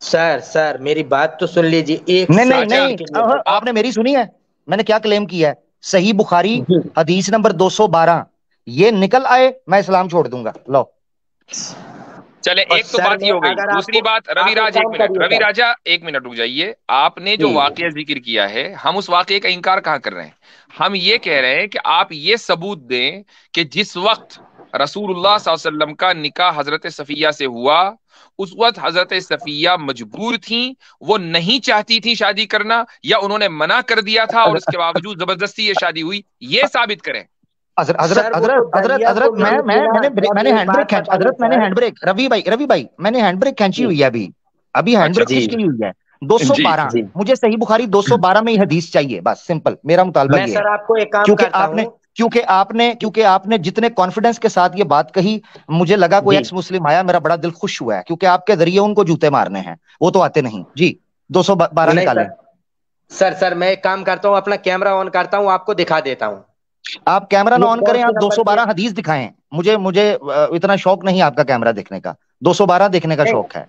Speaker 5: सर मेरी बात तो सुन लीजिए एक
Speaker 4: नहीं नहीं
Speaker 2: अच्छा
Speaker 4: नहीं,
Speaker 5: के लिए।
Speaker 4: आपने मेरी सुनी है, मैंने क्या क्लेम किया है? सही बुखारी
Speaker 5: जी।
Speaker 4: हदीस नंबर 212, ये निकल आए मैं इस्लाम छोड़ दूंगा। लो।
Speaker 2: चले,
Speaker 5: और
Speaker 2: एक तो
Speaker 5: सर
Speaker 2: बात ये
Speaker 5: मैं
Speaker 2: हो गई।
Speaker 5: अगर
Speaker 2: दूसरी
Speaker 5: आपको,
Speaker 2: बात,
Speaker 5: आप एक
Speaker 2: रविराज एक
Speaker 5: काम
Speaker 2: मिनट,
Speaker 5: करिए
Speaker 2: रवि
Speaker 5: सर
Speaker 2: राजा एक मिनट रुक जाइए। आपने जो
Speaker 5: जी।
Speaker 2: वाकया जिक्र किया है, हम उस वाकये का इनकार कहाँ कर रहे हैं। हम ये कह रहे हैं कि आप ये सबूत दें कि जिस वक्त रसूलुल्लाह सल्लल्लाहु अलैहि वसल्लम का निकाह हजरत सफिया से हुआ, उस वक्त हजरत सफिया मजबूर थी, वो नहीं चाहती थी शादी करना, या उन्होंने मना कर दिया था और उसके बावजूद जबरदस्ती ये शादी हुई, ये साबित करें।
Speaker 4: हजरत हजरत
Speaker 5: सर वो तो
Speaker 4: हजरत हजरत
Speaker 5: दरिया
Speaker 4: हजरत
Speaker 5: को
Speaker 4: मैं
Speaker 5: नहीं
Speaker 4: मैं
Speaker 5: पीना।
Speaker 4: मैंने
Speaker 5: सर
Speaker 4: मैंने
Speaker 5: एक
Speaker 4: हैंड ब्रेक
Speaker 5: बात
Speaker 4: खींच,
Speaker 5: बताइए
Speaker 4: हजरत मैंने
Speaker 5: सर
Speaker 4: हैंड ब्रेक, रवि भाई मैंने हैंड ब्रेक खींची
Speaker 5: जी
Speaker 4: हुई है अभी, अभी हैंड
Speaker 2: अच्छा
Speaker 4: ब्रेक
Speaker 2: अच्छा।
Speaker 4: खींची
Speaker 5: जी
Speaker 4: हुई है।
Speaker 2: जी
Speaker 4: 212,
Speaker 5: जी।
Speaker 4: मुझे सही बुखारी 212 में ही हदीस चाहिए, बस सिंपल, मेरा मुतालबा
Speaker 5: मैं
Speaker 4: ये है।
Speaker 5: सर आपको एक काम
Speaker 4: क्योंकि
Speaker 5: करता
Speaker 4: आपने
Speaker 5: हूँ
Speaker 4: क्योंकि आपने जितने कॉन्फिडेंस के साथ ये बात कही, मुझे लगा कोई
Speaker 5: जी।
Speaker 4: एक्स मुस्लिम आया, मेरा बड़ा दिल खुश हुआ है, क्योंकि आपके जरिए उनको जूते मारने हैं, वो तो आते नहीं जी। 212
Speaker 5: नहीं
Speaker 4: निकालें।
Speaker 5: सर, सर मैं एक काम करता हूँ, अपना कैमरा ऑन करता हूँ, आपको दिखा देता हूँ
Speaker 4: आप कैमरा ना
Speaker 5: ये
Speaker 4: ऑन
Speaker 5: कौन
Speaker 4: करें,
Speaker 5: सी
Speaker 4: आप
Speaker 5: नंबर की।
Speaker 4: 212 हदीस दिखाएं। मुझे मुझे इतना शौक नहीं है आपका कैमरा देखने का, 212 देखने का
Speaker 5: नहीं
Speaker 4: शौक है।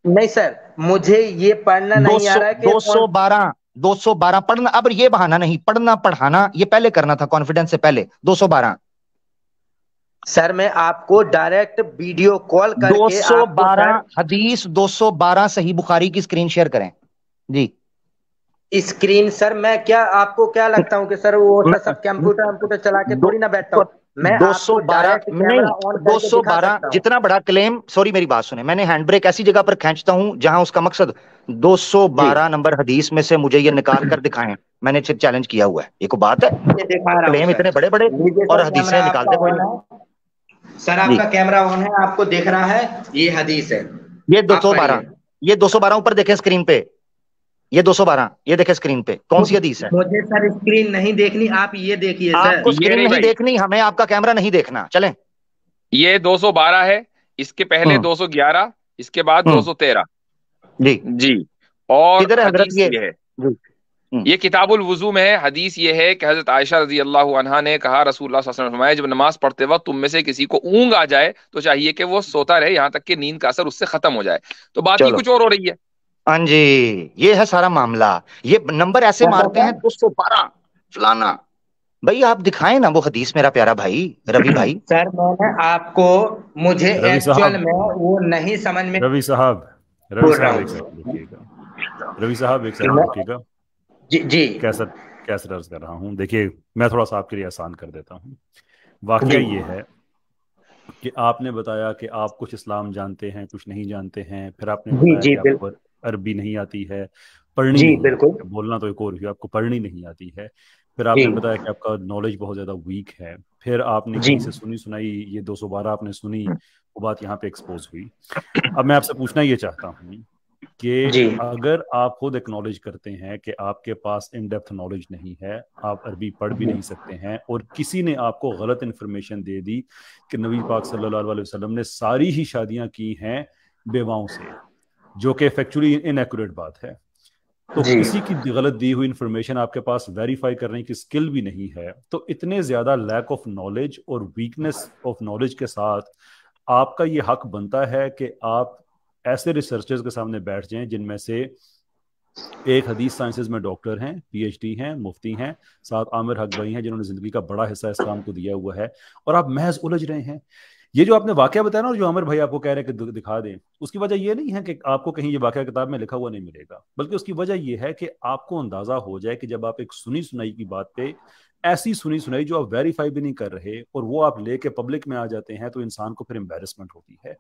Speaker 5: नहीं सर, मुझे ये पढ़ना नहीं आ
Speaker 4: 200
Speaker 5: रहा है कि कौन।
Speaker 4: 212 212 पढ़ना, अब ये बहाना नहीं, पढ़ना पढ़ाना ये पहले करना था, कॉन्फिडेंस से पहले। 212,
Speaker 5: सर मैं आपको डायरेक्ट वीडियो कॉल करके आपको
Speaker 4: 212
Speaker 5: सर
Speaker 4: हदीस, 212 सही बुखारी की स्क्रीन शेयर करें जी।
Speaker 5: स्क्रीन, सर मैं क्या आपको क्या लगता हूँ कि सर वो
Speaker 4: मैं
Speaker 5: सब कंप्यूटर कंप्यूटर चला के
Speaker 4: दो
Speaker 5: थोड़ी ना बैठता हूँ। मैं आपको
Speaker 4: 212
Speaker 5: डायरेक्ट
Speaker 4: नहीं,
Speaker 5: कैमरा ऑन करके दिखा
Speaker 4: 212
Speaker 5: सकता हूँ।
Speaker 4: जितना बड़ा क्लेम, सॉरी मेरी बात सुने, मैंने हैंड ब्रेक ऐसी जगह पर खींचता हूं जहां उसका मकसद,
Speaker 5: जी
Speaker 4: 212 नंबर हदीस में से मुझे ये निकाल कर दिखाएं, मैंने चैलेंज किया हुआ है, ये को बात है?
Speaker 5: ये दिखा रहा हूँ
Speaker 4: क्लेम
Speaker 5: सर।
Speaker 4: इतने बड़े बड़े
Speaker 5: लीजिए
Speaker 4: और
Speaker 5: सर,
Speaker 4: हदीसें
Speaker 5: कैमरा आपका
Speaker 4: निकालते कोई
Speaker 5: ऑन
Speaker 4: नहीं
Speaker 5: है। सर
Speaker 4: जी।
Speaker 5: आपका कैमरा ऑन है, आपको दिख रहा है, ये हदीस है।
Speaker 4: ये
Speaker 5: आप
Speaker 4: 212,
Speaker 5: पढ़िए।
Speaker 4: ये 212 ऊपर देखें स्क्रीन पे, ये 212, ये देखें स्क्रीन पे, कौन सी हदीस है?
Speaker 5: मुझे सर स्क्रीन नहीं देखनी, आप ये देखिए सर।
Speaker 4: आपको
Speaker 2: ये
Speaker 4: स्क्रीन
Speaker 2: रही
Speaker 4: नहीं
Speaker 2: भाई,
Speaker 4: देखनी, हमें आपका कैमरा नहीं देखना, चलें।
Speaker 2: ये 212 है, इसके पहले
Speaker 4: हम्म
Speaker 2: 211, इसके बाद
Speaker 4: हम्म
Speaker 2: 213।
Speaker 4: जी।
Speaker 2: जी। और
Speaker 4: किधर है हजरत
Speaker 2: हदीस
Speaker 4: ये
Speaker 2: ये है,
Speaker 4: जी?
Speaker 2: ये किताबुल वुजू में है। हदीस ये है कि हजरत आयशा रजी अल्लाह अन्हा ने कहा, रसूलुल्लाह सल्लल्लाहु अलैहि वसल्लम ने फरमाया, जब नमाज पढ़ते वक्त तुम में से किसी को ऊंग आ जाए तो चाहिए कि वो सोता रहे यहां तक कि नींद का असर उससे खत्म हो जाए। तो बात ही
Speaker 4: चलो,
Speaker 2: कुछ और हो रही है।
Speaker 4: हाँ जी, ये है सारा मामला। ये नंबर ऐसे
Speaker 5: क्या
Speaker 4: मारते
Speaker 5: कहता
Speaker 4: हैं
Speaker 5: है?
Speaker 4: 212 फलाना। भाई आप दिखाएं ना वो हदीस, मेरा प्यारा भाई रवि भाई।
Speaker 5: सर मैंने आपको, मुझे
Speaker 3: रवि
Speaker 5: एक्चुअल
Speaker 3: साहब,
Speaker 5: में वो नहीं समझ में
Speaker 3: रवि साहब, रवि
Speaker 5: बोल रहा
Speaker 3: साहब एक
Speaker 5: हूँ
Speaker 3: सेकंड रुकिएगा, रवि साहब एक सेकंड
Speaker 5: मैं।
Speaker 3: रुकिएगा।
Speaker 5: जी जी
Speaker 3: कैसे कैसे अर्ज कर रहा हूँ, देखिए मैं थोड़ा सा आपके लिए आसान कर देता हूँ। वाकया
Speaker 5: जी
Speaker 3: ये है कि आपने बताया कि आप कुछ इस्लाम जानते हैं, कुछ नहीं जानते हैं, फिर आपने
Speaker 5: जी
Speaker 3: बताया
Speaker 5: जी
Speaker 3: कि
Speaker 5: बिल्कुल।
Speaker 3: आपको अरबी नहीं आती है, पढ़नी
Speaker 5: जी
Speaker 3: नहीं आती
Speaker 5: बिल्कुल।
Speaker 3: है, बोलना तो एक और भी, आपको पढ़नी नहीं आती है। फिर
Speaker 5: जी
Speaker 3: आपने बताया कि आपका नॉलेज बहुत ज़्यादा वीक है। फिर आपने
Speaker 5: जी
Speaker 3: कहीं से सुनी सुनाई ये 212 आपने सुनी, वो बात यहाँ पे एक्सपोज हुई। अब मैं आपसे पूछना ये चाहता हूँ कि
Speaker 5: जी
Speaker 3: अगर आप खुद एक्नॉलेज करते हैं कि आपके पास इन डेप्थ नॉलेज नहीं है, आप अरबी पढ़ भी नहीं सकते हैं, और किसी ने आपको गलत इन्फॉर्मेशन दे दी कि नबी पाक सल्लल्लाहु अलैहि वसल्लम ने सारी ही शादियां की हैं बेवाओं से, जो कि फैक्चुअली इनएक्यूरेट बात है, तो
Speaker 5: जी
Speaker 3: किसी की गलत दी हुई इन्फॉर्मेशन आपके पास वेरीफाई करने की स्किल भी नहीं है, तो इतने ज्यादा लैक ऑफ नॉलेज और वीकनेस ऑफ नॉलेज के साथ आपका ये हक बनता है कि आप ऐसे रिसर्चर्स के सामने बैठ जाएं जिनमें से एक हदीस साइंसेज में डॉक्टर हैं, पीएचडी हैं, मुफ्ती हैं, साथ आमिर हक भाई हैं जिन्होंने जिंदगी का बड़ा हिस्सा इस काम को दिया हुआ है, और आप महज उलझ रहे हैं। ये जो आपने वाकया बताया ना, और जो आमिर भाई आपको कह रहे हैं कि दिखा दें, उसकी वजह ये नहीं है कि आपको कहीं ये वाकया किताब में लिखा हुआ नहीं मिलेगा, बल्कि उसकी वजह ये है कि आपको अंदाजा हो जाए कि जब आप एक सुनी सुनाई की बात पे, ऐसी सुनी सुनाई जो आप वेरीफाई भी नहीं कर रहे, और वो आप लेके पब्लिक में आ जाते हैं, तो इंसान को फिर एम्बेरसमेंट होती है।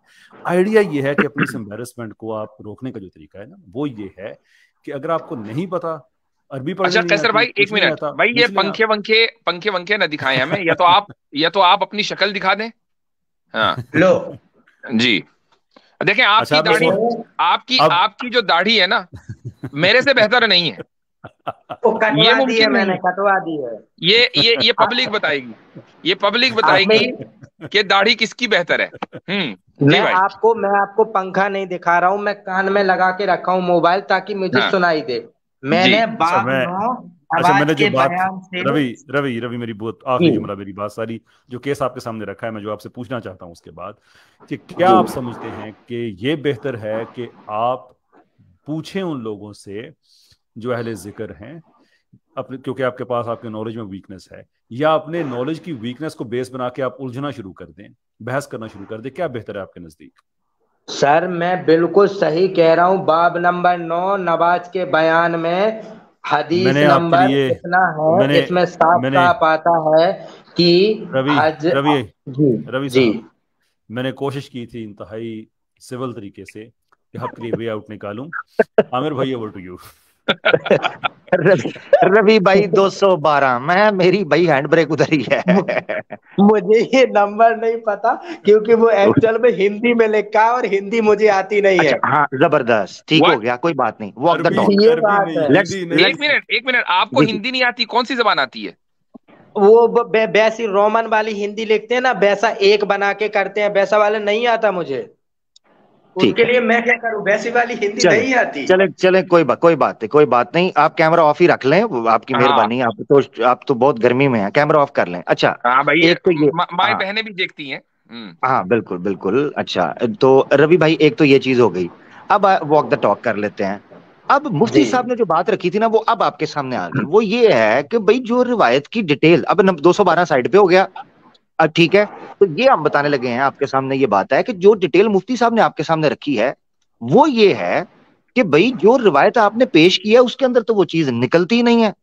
Speaker 3: आइडिया ये है कि अपनी इस एम्बेरसमेंट को आप रोकने का जो तरीका है ना, वो ये है कि अगर आपको नहीं पता, अरबी
Speaker 2: अच्छा
Speaker 3: पढ़नी नहीं
Speaker 2: कैसर
Speaker 3: आती,
Speaker 2: भाई एक
Speaker 3: कुछ नहीं
Speaker 2: मिनट
Speaker 3: आता,
Speaker 2: भाई, ये
Speaker 3: पूछ लें आप।
Speaker 2: पंखे वंखे ना दिखाएं हमें, या तो आप अपनी शक्ल दिखा दें। हाँ
Speaker 5: लो।
Speaker 2: जी। देखें
Speaker 3: अच्छा
Speaker 2: आपकी
Speaker 3: आपने
Speaker 2: दाढ़ी, आपकी
Speaker 3: अब
Speaker 2: आपकी जो दाढ़ी है ना, मेरे से बेहतर नहीं है।
Speaker 5: वो
Speaker 2: ये
Speaker 5: कटवा दी है,
Speaker 2: मुमकिन नहीं
Speaker 5: मैंने
Speaker 2: है।
Speaker 5: कटवा दी है।
Speaker 2: ये पब्लिक बताएगी, ये पब्लिक
Speaker 5: आपने,
Speaker 2: बताएगी कि दाढ़ी किसकी बेहतर है। जी भाई।
Speaker 5: मैं आपको पंखा नहीं दिखा रहा हूँ, मैं कान में लगा के रखा हूँ मोबाइल ताकि मुझे
Speaker 2: हाँ
Speaker 5: सुनाई दे।
Speaker 2: जी।
Speaker 5: मैंने
Speaker 3: अच्छा
Speaker 5: बाप
Speaker 3: मैं
Speaker 5: नौ
Speaker 3: अच्छा, मैंने जो बात
Speaker 5: से
Speaker 3: रवि मेरी बहुत आखिरी जुमला, मेरी बात सारी जो केस आपके सामने रखा है, मैं जो आपसे पूछना चाहता हूं उसके बाद, कि क्या आप समझते हैं कि ये बेहतर है कि आप पूछें उन लोगों से जो अहले जिक्र हैं, अपने, क्योंकि आपके पास आपके नॉलेज में वीकनेस है, या अपने नॉलेज की वीकनेस को बेस बना के आप उलझना शुरू कर दें, बहस करना शुरू कर दें? क्या बेहतर है आपके नजदीक?
Speaker 5: सर मैं बिल्कुल सही कह रहा हूँ। बाब नंबर 9 नवाज के बयान में हदीस
Speaker 3: मैंने आपके
Speaker 5: नंबर
Speaker 3: लिए
Speaker 5: कितना है,
Speaker 3: मैंने
Speaker 5: इसमें साफ
Speaker 3: मैंने
Speaker 5: साफ आता है कि
Speaker 3: रवि
Speaker 5: हज
Speaker 3: रवि
Speaker 5: जी
Speaker 3: रवि
Speaker 5: जी
Speaker 3: साहब, मैंने कोशिश की थी इंतहाई सिविल तरीके से कि हक के लिए वे आउट निकालूं। आमिर भाई, over to you.
Speaker 4: Ravi Ravi भाई 212, मैं मेरी भाई हैंड ब्रेक उधर ही है।
Speaker 5: मुझे ये नंबर नहीं पता क्योंकि वो एक्चुअल में हिंदी में लिखा है और हिंदी मुझे आती नहीं
Speaker 4: अच्छा,
Speaker 5: है।
Speaker 4: हाँ, जबरदस्त, ठीक हो
Speaker 2: व्हाट?
Speaker 4: गया, कोई बात नहीं, वॉक द
Speaker 3: अरबी
Speaker 4: टॉक।
Speaker 5: ये
Speaker 3: अरबी
Speaker 5: बात
Speaker 3: नहीं,
Speaker 5: है।
Speaker 4: लेट्स
Speaker 3: हिंदी नहीं।
Speaker 2: एक मिनट, आपको
Speaker 4: जी जी।
Speaker 2: हिंदी नहीं आती? कौन सी जबान आती है?
Speaker 5: वो वैसी रोमन वाली हिंदी लिखते हैं ना, वैसा एक बना के करते हैं, वैसा वाला नहीं आता मुझे।
Speaker 4: ठीक
Speaker 5: उसके
Speaker 4: है,
Speaker 5: लिए मैं क्या करूं, वैसी वाली हिंदी
Speaker 4: चले
Speaker 5: नहीं आती।
Speaker 4: चले चले, कोई बात नहीं, आप कैमरा ऑफ ही रख लें, वो आपकी
Speaker 2: हाँ
Speaker 4: मेहरबानी। आप तो बहुत गर्मी में हैं, कैमरा ऑफ कर लें। अच्छा,
Speaker 2: हाँ भाई,
Speaker 4: एक तो ये,
Speaker 2: माएं
Speaker 4: हाँ
Speaker 2: बहनें भी देखती हैं।
Speaker 4: हाँ, बिल्कुल बिल्कुल। अच्छा, तो रवि भाई, एक तो ये चीज हो गई। अब वॉक द टॉक कर लेते हैं। अब मुफ्ती
Speaker 5: जी
Speaker 4: साहब ने जो बात रखी थी ना, वो अब आपके सामने आ गई। वो ये है कि भाई जो रिवायत की डिटेल, अब 212 साइड पे हो गया। अब ठीक है, तो ये हम बताने लगे हैं आपके सामने। ये बात है कि जो डिटेल मुफ्ती साहब ने आपके सामने रखी है, वो ये है कि भाई जो रिवायत आपने पेश की है उसके अंदर तो वो चीज निकलती ही नहीं है।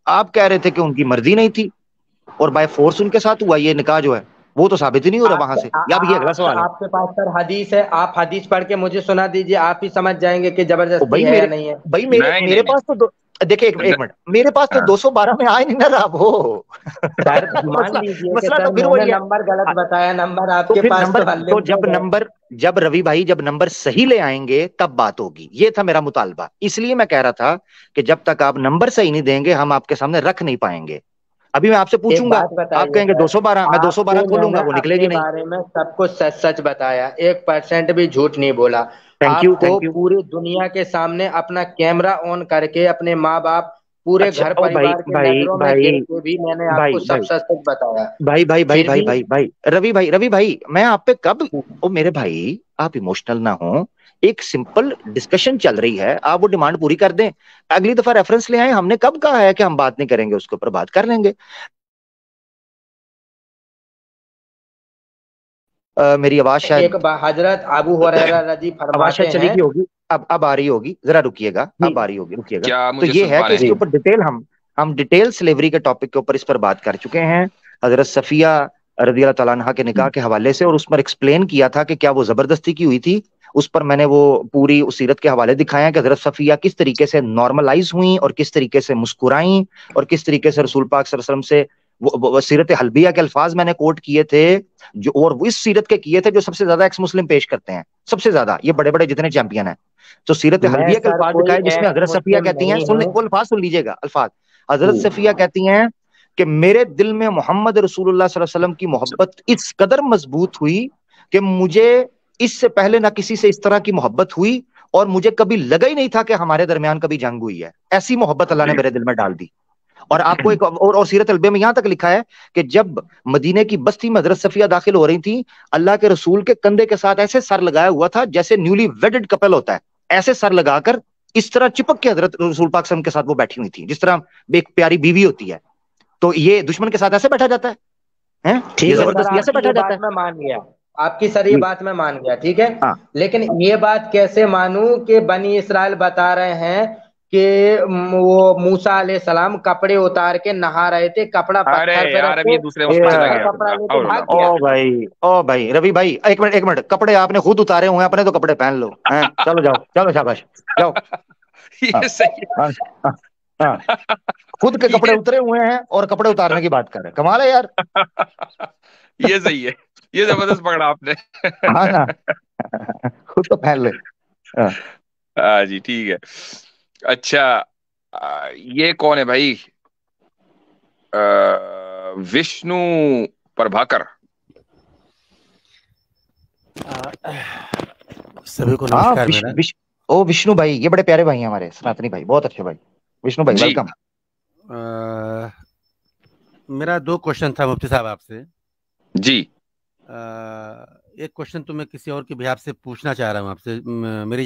Speaker 4: आप कह रहे थे कि उनकी मर्जी नहीं थी और बाय फोर्स उनके साथ हुआ ये निकाह जो है, वो तो साबित ही नहीं हो रहा वहां से। या अब ये अगला सवाल है।
Speaker 5: आपके पास सर हदीस है, आप हदीस पढ़ के मुझे सुना दीजिए, आप ही समझ जाएंगे कि
Speaker 4: तो
Speaker 5: जबरदस्ती है या नहीं है।
Speaker 4: भाई मेरे
Speaker 2: नहीं
Speaker 4: मेरे
Speaker 2: नहीं
Speaker 4: पास तो देखिए, एक
Speaker 2: नहीं।
Speaker 4: मिनट, मेरे पास तो
Speaker 2: हाँ।
Speaker 4: 212 में आ ही नहीं ना रहा वो।
Speaker 5: सर मान
Speaker 4: मसला
Speaker 5: लीजिए कि
Speaker 4: मसला
Speaker 5: सर
Speaker 4: तो फिर
Speaker 5: मैंने
Speaker 4: वही है।
Speaker 5: नंबर गलत बताया, नंबर
Speaker 4: तो
Speaker 5: आपके
Speaker 4: फिर
Speaker 5: पास
Speaker 4: नंबर,
Speaker 5: तो
Speaker 4: तो
Speaker 5: अनलिमिटेड है।
Speaker 4: जब रवि भाई जब नंबर सही ले आएंगे तब बात होगी, ये था मेरा मुतालबा। इसलिए मैं कह रहा था कि जब तक आप नंबर सही नहीं देंगे हम आपके सामने रख नहीं पाएंगे। अभी मैं आपसे
Speaker 5: एक
Speaker 4: पूछूंगा,
Speaker 5: बात
Speaker 4: आप
Speaker 5: बताइए
Speaker 4: कहेंगे
Speaker 5: सर,
Speaker 4: 212, मैं 212
Speaker 5: आपको
Speaker 4: खोलूंगा,
Speaker 5: मैंने
Speaker 4: वो निकलेगी
Speaker 5: अपने
Speaker 4: नहीं।
Speaker 5: बारे में सब कुछ सच सच बताया, 1% भी झूठ नहीं बोला।
Speaker 4: थैंक यू,
Speaker 5: आपको
Speaker 4: थैंक यू।
Speaker 5: पूरी दुनिया के सामने अपना कैमरा ऑन करके अपने माँ बाप पूरे
Speaker 4: अच्छा,
Speaker 5: घर
Speaker 4: ओ भाई
Speaker 5: परिवार की
Speaker 4: भाई
Speaker 5: नजरों में गिर
Speaker 4: भाई
Speaker 5: के भी मैंने
Speaker 4: भाई
Speaker 5: आपको सब
Speaker 4: भाई
Speaker 5: सच सच बताया।
Speaker 4: भाई भाई भाई
Speaker 5: फिर
Speaker 4: भाई
Speaker 5: भी
Speaker 4: भाई भाई रवि भाई, मैं आप पे कब, ओ मेरे भाई, आप इमोशनल ना हो। एक सिंपल डिस्कशन चल रही है, आप वो डिमांड पूरी कर दें। अगली दफा रेफरेंस ले आए, हमने कब कहा है कि हम बात नहीं करेंगे, उसके ऊपर बात कर लेंगे। मेरी आवाज शायद,
Speaker 5: एक हजरत अबू हुरैरा रजी
Speaker 4: आवाज
Speaker 5: फरमाते
Speaker 4: शायद चली
Speaker 5: हैं।
Speaker 4: गई होगी। अब आ रही होगी, जरा रुकिएगा,
Speaker 5: जी
Speaker 4: अब आ रही होगी, रुकिएगा।
Speaker 2: क्या
Speaker 4: तो
Speaker 2: मुझे
Speaker 4: ये
Speaker 2: सुन
Speaker 4: है
Speaker 2: पा
Speaker 4: कि
Speaker 2: रहे
Speaker 5: जी
Speaker 4: इसके
Speaker 2: हैं?
Speaker 4: ऊपर डिटेल, हम डिटेल स्लेवरी के टॉपिक के ऊपर इस पर बात कर चुके हैं, हजरत सफिया रजी अल्लाह तआला अन्हा के निकाह के हवाले से, और उस पर एक्सप्लेन किया था कि क्या वो जबरदस्ती की हुई थी। उस पर मैंने वो पूरी उस सीरत के हवाले दिखाए हैं कि हजरत सफिया किस तरीके से नॉर्मलाइज हुई और किस तरीके से मुस्कुराई और किस तरीके से रसूल पाक सल्लल्लाहु अलैहि वसल्लम से वो सीरत हल्बिया के अल्फाज मैंने कोट किए थे, जो और वो इस सीरत के किए थे जो सबसे ज्यादा एक्स मुस्लिम पेश करते हैं, सबसे ज्यादा ये बड़े बड़े जितने चैंपियन हैं। तो सीरत
Speaker 5: मैं
Speaker 4: हल्बिया के
Speaker 5: सर
Speaker 4: अल्फाज
Speaker 5: कोई
Speaker 4: दिखाए जिसमें
Speaker 5: एक्स
Speaker 4: हजरत सफिया
Speaker 5: मुस्लिम
Speaker 4: कहती हैं,
Speaker 5: नहीं
Speaker 4: सुन
Speaker 5: हूँ।
Speaker 4: वो अल्फाज सुन लीजिएगा, अल्फाज हजरत
Speaker 5: जी
Speaker 4: सफिया कहती हैं कि मेरे दिल में मोहम्मद रसूलुल्लाह सल्लल्लाहु अलैहि वसल्लम की मोहब्बत इस कदर मजबूत हुई कि मुझे इससे पहले ना किसी से इस तरह की मोहब्बत हुई और मुझे कभी लगा ही नहीं था कि हमारे दरमियान कभी जंग हुई है। ऐसी मोहब्बत अल्लाह ने मेरे दिल में डाल दी। और आपको एक और सीरत अलबे में यहां तक लिखा है कि जब मदीने की बस्ती में हजरत सफिया दाखिल हो रही थी, अल्लाह के रसूल के कंधे के साथ ऐसे सर लगाया हुआ था जैसे न्यूली वेडेड कपल होता है, ऐसे सर लगाकर इस तरह चिपक के हजरत रसूल पाक सल्लल्लाहु अलैहि वसल्लम के साथ वो बैठी हुई थी, जिस तरह एक प्यारी बीवी होती है। तो ये दुश्मन के साथ ऐसे बैठा जाता है, हैं? ये
Speaker 5: ठीक है सर,
Speaker 4: जबरदस्ती ऐसे
Speaker 5: आपकी
Speaker 4: बैठा
Speaker 5: ये
Speaker 4: जाता
Speaker 5: बात
Speaker 4: है।
Speaker 5: मैं मान गया। आपकी सर ये
Speaker 4: जी,
Speaker 5: बात मैं मान गया, ठीक है।
Speaker 4: हाँ।
Speaker 5: लेकिन ये बात कैसे मानूं कि बनी इसराइल बता रहे हैं कि वो मूसा अलैहिस्सलाम कपड़े उतार के नहा रहे थे, कपड़ा
Speaker 2: अरे
Speaker 5: पत्थर पे
Speaker 2: यार, अब
Speaker 5: रखे,
Speaker 2: ये दूसरे
Speaker 5: और
Speaker 2: उस पर चला
Speaker 5: पत्थर
Speaker 2: गया।
Speaker 5: कपड़ा लेके
Speaker 2: और
Speaker 5: भाग
Speaker 4: ओ
Speaker 5: गया।
Speaker 4: भाई, ओ भाई रवि भाई, एक मिनट, कपड़े आपने खुद उतारे हुए हैं, अपने तो कपड़े पहन लो, हैं? चलो जाओ, चलो शाबाश, जाओ। हाँ
Speaker 2: ये सही
Speaker 4: हाँ हाँ हाँ। खुद के
Speaker 2: है।
Speaker 4: कपड़े उतरे हुए हैं और कपड़े उतारने की बात कर रहे हैं, कमाल है यार।
Speaker 2: ये सही है, ये जबरदस्त पकड़ा आपने।
Speaker 4: हाँ ना, खुद तो पहन ले। हाँ।
Speaker 2: हाँ जी, ठीक है। अच्छा, ये कौन है भाई? विष्णु प्रभाकर।
Speaker 6: सभी को
Speaker 4: हाँ,
Speaker 6: नमस्कार मेरा।
Speaker 4: ओ विष्णु भाई, ये बड़े प्यारे भाई हैं हमारे सनातनी भाई, बहुत अच्छे भाई। विष्णु भाई
Speaker 2: जी,
Speaker 4: वेलकम।
Speaker 6: मेरा 2 क्वेश्चन था मुफ्ती साहब आपसे
Speaker 2: जी।
Speaker 6: एक क्वेश्चन तो मैं किसी और के बिहाफ से पूछना चाह रहा हूँ आपसे। मेरी